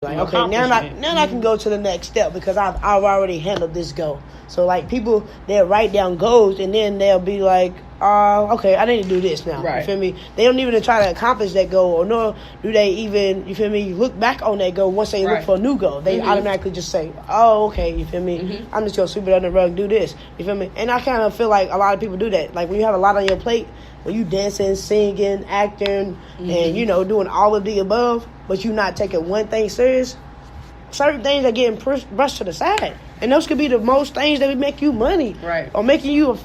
Like, okay, now I can go to the next step because I've already handled this goal. So, like, people, they'll write down goals and then they'll be like, okay, I need to do this now. Right. You feel me? They don't even try to accomplish that goal, or nor do they even, you feel me, look back on that goal once they look for a new goal. They automatically just say, oh, okay, you feel me? I'm just going to sweep it under the rug, do this. You feel me? And I kind of feel like a lot of people do that. Like, when you have a lot on your plate, when you dancing, singing, acting, and, you know, doing all of the above, but you not taking one thing serious, certain things are getting brushed to the side. And those could be the most things that would make you money. Right. Or making you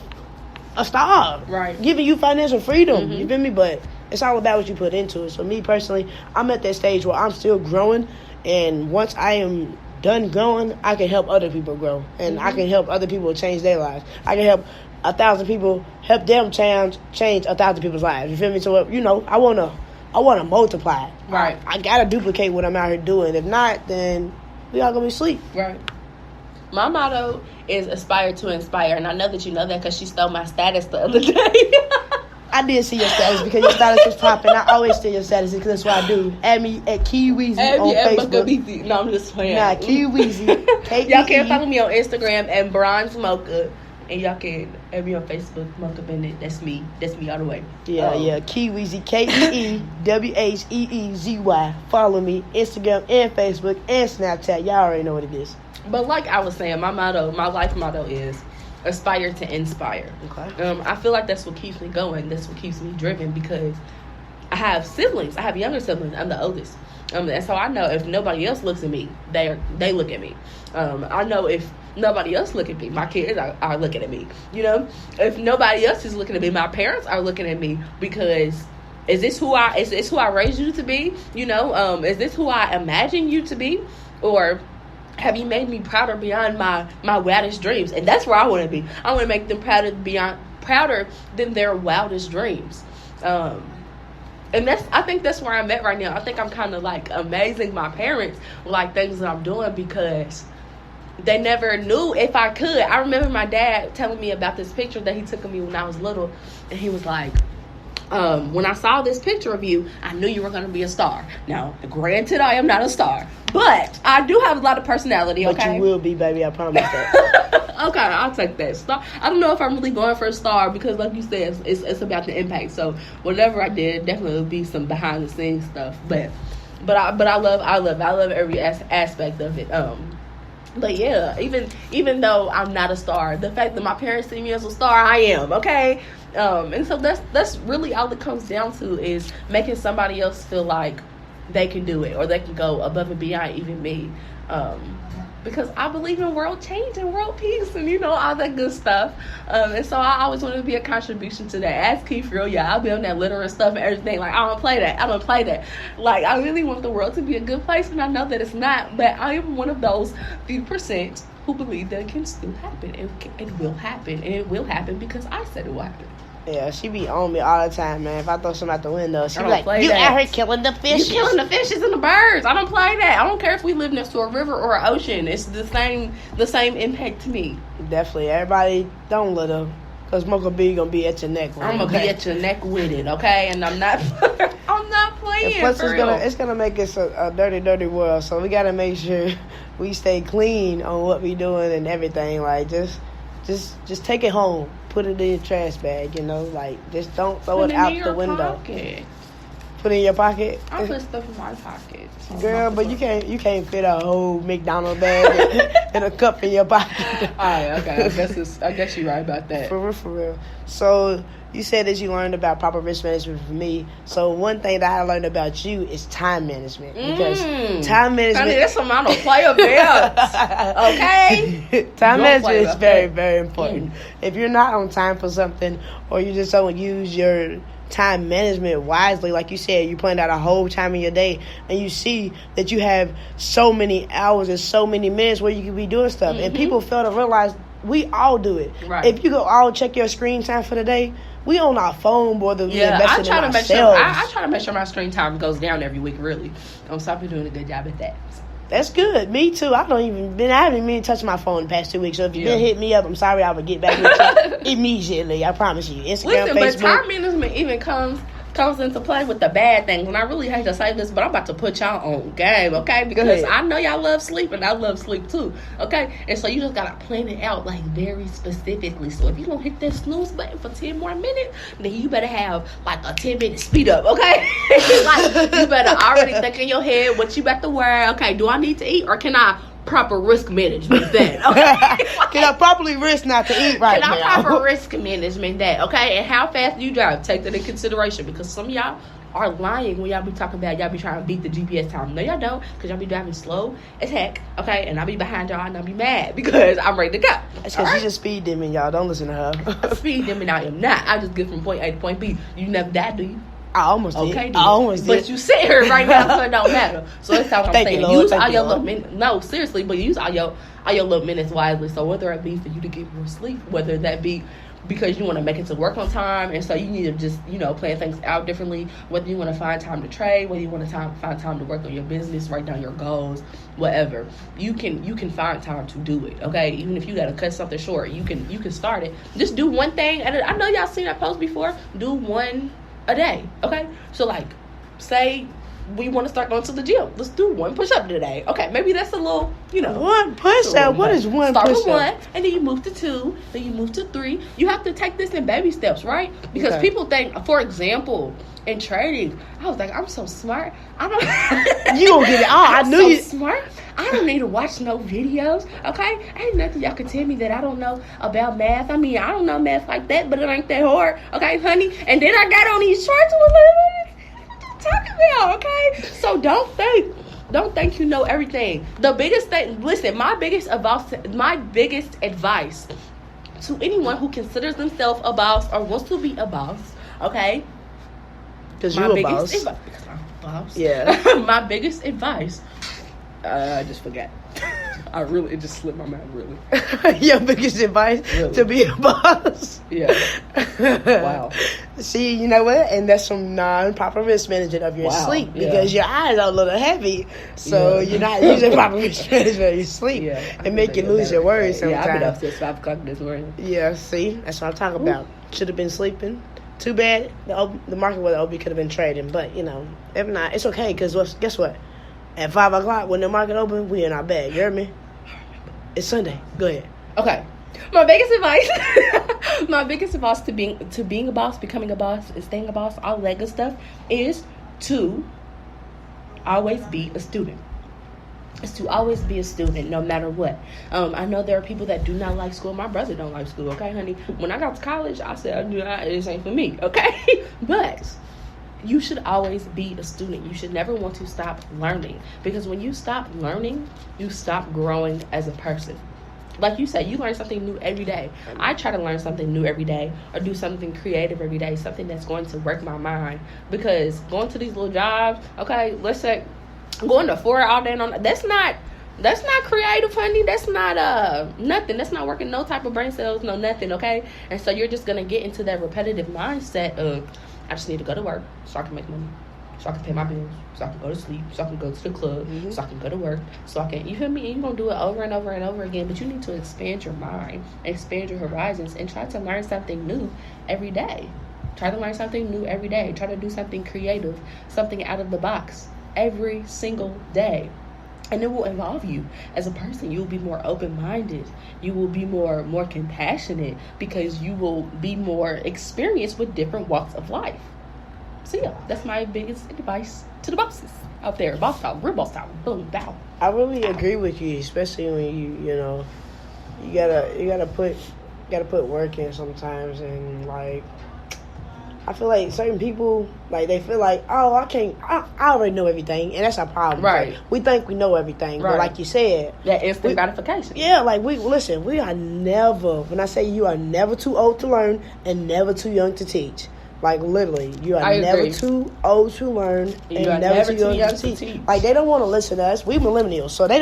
a star. Right. Giving you financial freedom. You feel me? But it's all about what you put into it. So me personally, I'm at that stage where I'm still growing. And once I am done growing, I can help other people grow. And I can help other people change their lives. I can help 1,000 people, help them change 1,000 people's lives. You feel me? So, you know, I want to multiply. Right. I got to duplicate what I'm out here doing. If not, then we all going to be asleep. Right. My motto is aspire to inspire. And I know that you know that because she stole my status the other day. I did see your status because your status was popping. I always steal your status because that's what I do. Add me at Kee Wheezy on Facebook. No, I'm just playing. Nah, Kee Wheezy. Y'all can follow me on Instagram at Bronze Mocha. And y'all can add me on Facebook, Mocha Bennett. That's me. That's me all the way. Yeah. Kee Wheezy, KeeWheezy. Follow me, Instagram and Facebook and Snapchat. Y'all already know what it is. But like I was saying, my life motto is aspire to inspire. Okay. I feel like that's what keeps me going. That's what keeps me driven because I have siblings. I have younger siblings. I'm the oldest. And so I know if nobody else looks at me, they look at me. I know if nobody else look at me, my kids are looking at me. You know, if nobody else is looking at me, my parents are looking at me because is this who I raised you to be? You know, is this who I imagine you to be, or have you made me prouder beyond my wildest dreams? And that's where I want to be. I want to make them prouder than their wildest dreams. And I think that's where I'm at right now. I think I'm kind of like amazing my parents with like things that I'm doing because they never knew if I could. I remember my dad telling me about this picture that he took of me when I was little, and he was like, when I saw this picture of you, I knew you were going to be a star. Now, granted, I am not a star, but I do have a lot of personality, okay? But you will be, baby, I promise that. Okay, I'll take that. Star. I don't know if I'm really going for a star because, like you said, it's about the impact. So, whatever I did, definitely will be some behind the scenes stuff. But I love every aspect of it. But yeah, even though I'm not a star, the fact that my parents see me as a star, I am, okay? And so that's really all it comes down to is making somebody else feel like they can do it or they can go above and beyond even me. Because I believe in world change and world peace and, you know, all that good stuff. And so I always wanted to be a contribution to that. Ask Keith real, yeah, I'll be on that literate stuff and everything. Like, I don't play that. Like, I really want the world to be a good place, and I know that it's not. But I am one of those few percent who believe that it can still happen. It will happen. And it will happen because I said it will happen. Yeah, she be on me all the time, man. If I throw something out the window, she be like, you out here killing the fishes. You killing the fishes and the birds. I don't play that. I don't care if we live next to a river or an ocean. It's the same impact to me. Definitely. Everybody don't let her. Because Mocha B going to be at your neck. I'm going to be at your neck with it, okay? And I'm not playing. And plus, it's gonna make us a dirty, dirty world. So we got to make sure we stay clean on what we doing and everything. Like, just take it home. Put it in your trash bag, you know, like, just don't throw it out the window. Pocket. Put it in your pocket? I put stuff in my pocket. Girl, but you can't fit a whole McDonald's bag and a cup in your pocket. Alright, okay. I guess you're right about that. For real. So, you said that you learned about proper risk management from me. So, one thing that I learned about you is time management. Because time management... Honey, that's something I don't play about. Okay? Time management is very, very important. If you're not on time for something, or you just don't use your time management wisely, like you said, you planned out a whole time in your day, and you see that you have so many hours and so many minutes where you could be doing stuff. And people fail to realize we all do it. Right. If you go all check your screen time for the day, we on our phone more than we invested in ourselves. I try to make sure my screen time goes down every week, really. So I've been doing a good job at that. That's good. Me too. I haven't even touched my phone the past 2 weeks. So if you've been hitting me up, I'm sorry. I would get back with you immediately. I promise you. Instagram, Facebook. But time management even comes comes into play with the bad things. And I really hate to say this, but I'm about to put y'all on game, okay? Because I know y'all love sleep, and I love sleep too, okay? And so you just gotta plan it out like very specifically. So if you don't hit that snooze button for 10 more minutes, then you better have like a 10-minute speed up, okay? Like you better already think in your head what you about to wear. Okay, do I need to eat, or can I proper risk management that? Okay? Can I properly risk not to eat right now? Can I proper risk management that? Okay, and how fast do you drive? Take that in consideration, because some of y'all are lying when y'all be talking about y'all be trying to beat the GPS time. No, y'all don't, because y'all be driving slow as heck, okay? And I'll be behind y'all and I'll be mad because I'm ready to go. That's because she's just speed dimming, y'all. Don't listen to her. Speed dimming, I am not. I just get from point A to point B. You never died, do you? I almost did. Okay, I almost did. But you sit here right now, so it don't matter. So that's how I'm saying. You, Lord. Use all your Lord. little minutes. No, seriously, but use all your little minutes wisely. So whether it be for you to get more sleep, whether that be because you want to make it to work on time, and so you need to just, plan things out differently, whether you want to find time to trade, whether you want to find time to work on your business, write down your goals, whatever, you can find time to do it, okay? Even if you got to cut something short, you can start it. Just do one thing, and I know y'all seen that post before. Do one a day, okay? So like, say we want to start going to the gym. Let's do one push-up today. Okay, maybe that's a little, One push-up? What is one push-up? Start with one, and then you move to 2, then you move to 3. You have to take this in baby steps, right? Because people think, for example, in trading, I was like, I'm so smart. I don't... You gonna get it all. I knew you... smart. I don't need to watch no videos, okay? Ain't nothing y'all can tell me that I don't know about math. I mean, I don't know math like that, but it ain't that hard, okay, honey? And then I got on these charts. Talk about, okay? So don't think you know everything. The biggest thing, listen, my biggest advice to anyone who considers themselves a boss or wants to be a boss, okay? Because you're a boss. Because I'm a boss. Yeah. My biggest advice, I just forgot. It just slipped my mind, really. Your biggest advice to be a boss? Yeah. Wow. See, you know what? And that's some non-proper risk management of your sleep, because your eyes are a little heavy, so you're not using proper risk management of your sleep. Yeah, and make you lose your words sometimes. Yeah, I've been up since 5 o'clock this morning. Yeah, see? That's what I'm talking about. Should have been sleeping. Too bad the market where the OB could have been trading, but, if not, it's okay, because guess what? At 5 o'clock, when the market open, we in our bag. You heard me? It's Sunday. Go ahead. Okay. My biggest advice to being a boss, becoming a boss, and staying a boss, all that good stuff, is to always be a student. It's to always be a student, no matter what. I know there are people that do not like school. My brother don't like school, okay, honey? When I got to college, I said, this ain't for me, okay? But you should always be a student. You should never want to stop learning, because when you stop learning, you stop growing as a person. Like you said, you learn something new every day. I try to learn something new every day, or do something creative every day, something that's going to work my mind. Because going to these little jobs, okay, let's say going to 4 all day, that's not creative, honey. That's not nothing. That's not working no type of brain cells, no nothing, okay? And so you're just gonna get into that repetitive mindset of, I just need to go to work so I can make money, so I can pay my bills, so I can go to sleep, so I can go to the club, so I can go to work, so I can, you feel me? And you're going to do it over and over and over again, but you need to expand your mind, expand your horizons, and try to learn something new every day. Try to learn something new every day. Try to do something creative, something out of the box every single day. And it will involve you as a person. You will be more open-minded. You will be more compassionate, because you will be more experienced with different walks of life. So yeah, that's my biggest advice to the bosses out there. Boss talk, real boss talk. Boom, bow. I really agree with you, especially when you gotta put work in sometimes, and like, I feel like certain people, like, they feel like, I already know everything, and that's our problem. Right. Like, we think we know everything, but like you said, that instant gratification. Yeah, like, we are never, when I say you are never too old to learn and never too young to teach. Like, literally, you are never too old to learn and never too young to teach. Like, they don't want to listen to us. We millennials, so we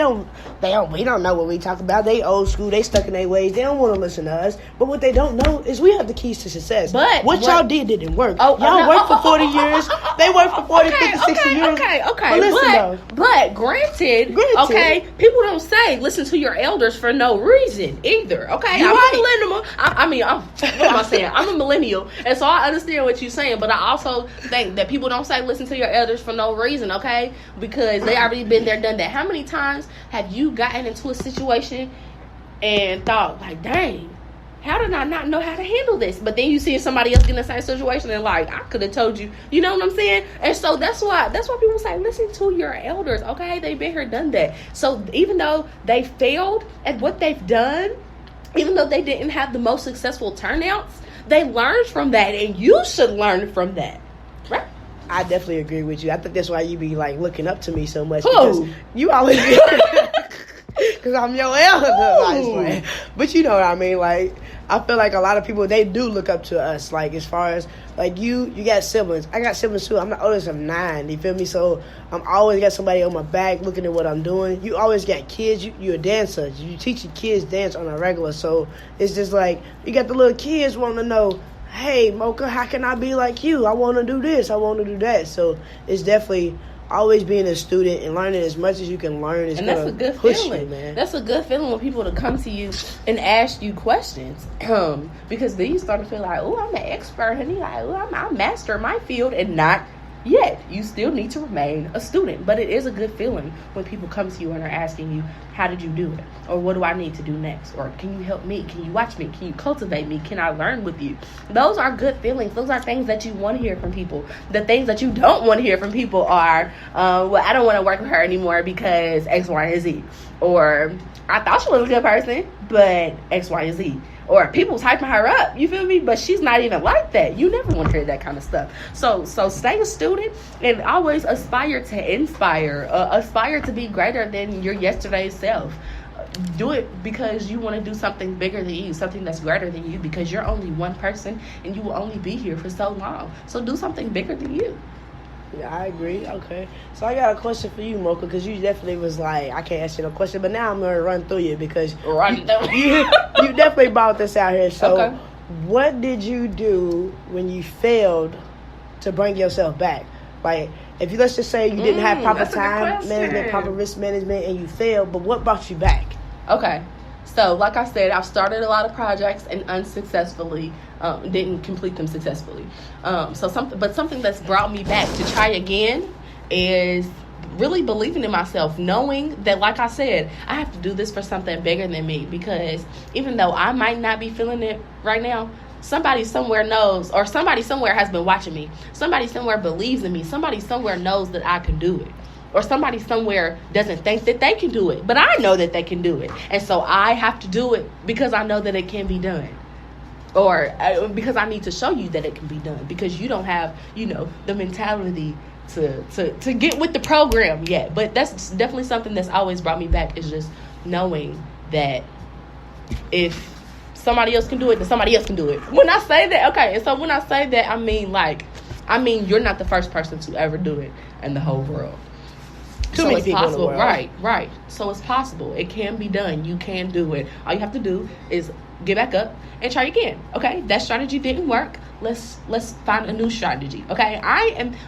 don't know what we talk about. They old school, they stuck in their ways. They don't want to listen to us. But what they don't know is we have the keys to success. But what y'all didn't work. Y'all worked for 40 years. They worked for 40, 50, 60 years. Okay. But granted, okay, people don't say listen to your elders for no reason either. Okay, I'm a millennial. What am I saying? I'm a millennial, and so I understand what what you're saying, but I also think that people don't say listen to your elders for no reason, okay? Because they already been there, done that. How many times have you gotten into a situation and thought, like, dang, how did I not know how to handle this? But then you see somebody else get in the same situation and like, I could have told you. You know what I'm saying? And so that's why people say, listen to your elders, okay? They've been here, done that. So even though they failed at what they've done, even though they didn't have the most successful turnouts, they learned from that, and you should learn from that, right? I definitely agree with you. I think that's why you be like looking up to me so much. Who? Because you always because I'm your elder. But you know what I mean? Like, I feel like a lot of people, they do look up to us. Like, as far as, like, you got siblings. I got siblings, too. I'm the oldest of 9. You feel me? So, I'm always got somebody on my back looking at what I'm doing. You always got kids. You're a dancer. You teach your kids dance on a regular. So, it's just like, you got the little kids wanting to know, hey, Mocha, how can I be like you? I want to do this. I want to do that. So, it's definitely always being a student and learning as much as you can learn is going to push feeling. You, man. That's a good feeling when people to come to you and ask you questions. Because then you start to feel like, oh, I'm an expert. And you're like, oh, I'm master in my field. And not yet. You still need to remain a student. But it is a good feeling when people come to you and are asking you, how did you do it? Or what do I need to do next? Or can you help me? Can you watch me? Can you cultivate me? Can I learn with you? Those are good feelings. Those are things that you want to hear from people. The things that you don't want to hear from people are, well, I don't want to work with her anymore because X, Y, and Z. Or I thought she was a good person, but X, Y, and Z. Or people's hyping her up, you feel me? But she's not even like that. You never want to hear that kind of stuff. So stay a student and always aspire to inspire. Aspire to be greater than your yesterday's self. Do it because you want to do something bigger than you, something that's greater than you, because you're only one person and you will only be here for so long. So do something bigger than you. Yeah, I agree. Okay. So I got a question for you, Mocha, because you definitely was like, I can't ask you no question, but now I'm going to run through you because you definitely brought this out here. So okay. What did you do when you failed to bring yourself back? Like, if you, let's just say you didn't have proper time management, proper risk management, and you failed, but what brought you back? Okay. So, like I said, I've started a lot of projects and unsuccessfully didn't complete them successfully. Something that's brought me back to try again is really believing in myself, knowing that, like I said, I have to do this for something bigger than me, because even though I might not be feeling it right now, somebody somewhere knows, or somebody somewhere has been watching me. Somebody somewhere believes in me. Somebody somewhere knows that I can do it. Or somebody somewhere doesn't think that they can do it, but I know that they can do it. And so I have to do it because I know that it can be done. Or because I need to show you that it can be done, because you don't have, the mentality to get with the program yet. But that's definitely something that's always brought me back, is just knowing that if somebody else can do it, then somebody else can do it. When I say that, okay, and so when I say that, I mean you're not the first person to ever do it in the whole world. Too many people in the world. Right. So it's possible. It can be done. You can do it. All you have to do is get back up and try again. Okay? That strategy didn't work. Let's find a new strategy. Okay?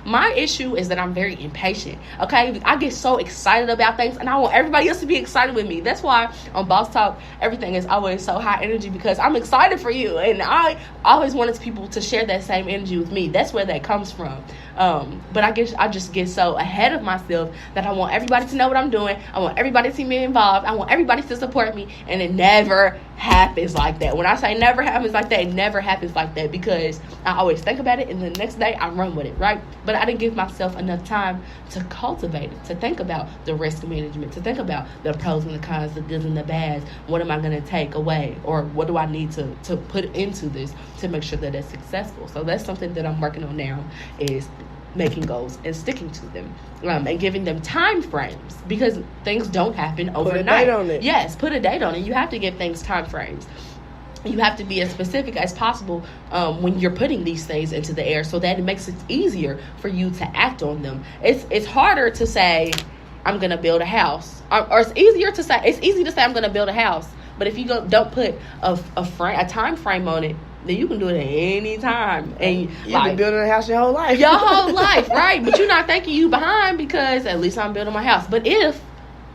My issue is that I'm very impatient. Okay? I get so excited about things, and I want everybody else to be excited with me. That's why on Boss Talk, everything is always so high energy, because I'm excited for you, and I always wanted people to share that same energy with me. That's where that comes from. But I guess I just get so ahead of myself that I want everybody to know what I'm doing. I want everybody to see me involved. I want everybody to support me, and it never happens like that. When I say never happens like that, it never happens like that, because I always think about it, and the next day I run with it, right? But I didn't give myself enough time to cultivate it, to think about the risk management, to think about the pros and the cons, the goods and the bads. What am I going to take away, or what do I need to put into this to make sure that it's successful? So that's something that I'm working on now, is making goals and sticking to them, and giving them time frames, because things don't happen overnight. Put a date on it. Yes, put a date on it. You have to give things time frames. You have to be as specific as possible when you're putting these things into the air, so that it makes it easier for you to act on them. It's harder to say, I'm going to build a house, or it's easy to say I'm going to build a house, but if you don't put a time frame on it, then you can do it at any time. And you've been building a house your whole life. Your whole life, right? But you're not thinking you behind, because at least I'm building my house. But if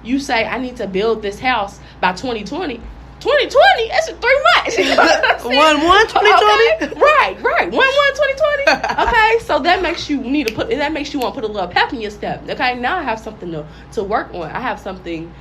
you say, I need to build this house by 2020, 2020, that's in 3 months. You know what I'm saying? 1/1/2020. Okay. Right. 1/1/2020. Okay, so that makes you want to put a little pep in your step. Okay, now I have something to work on. I have something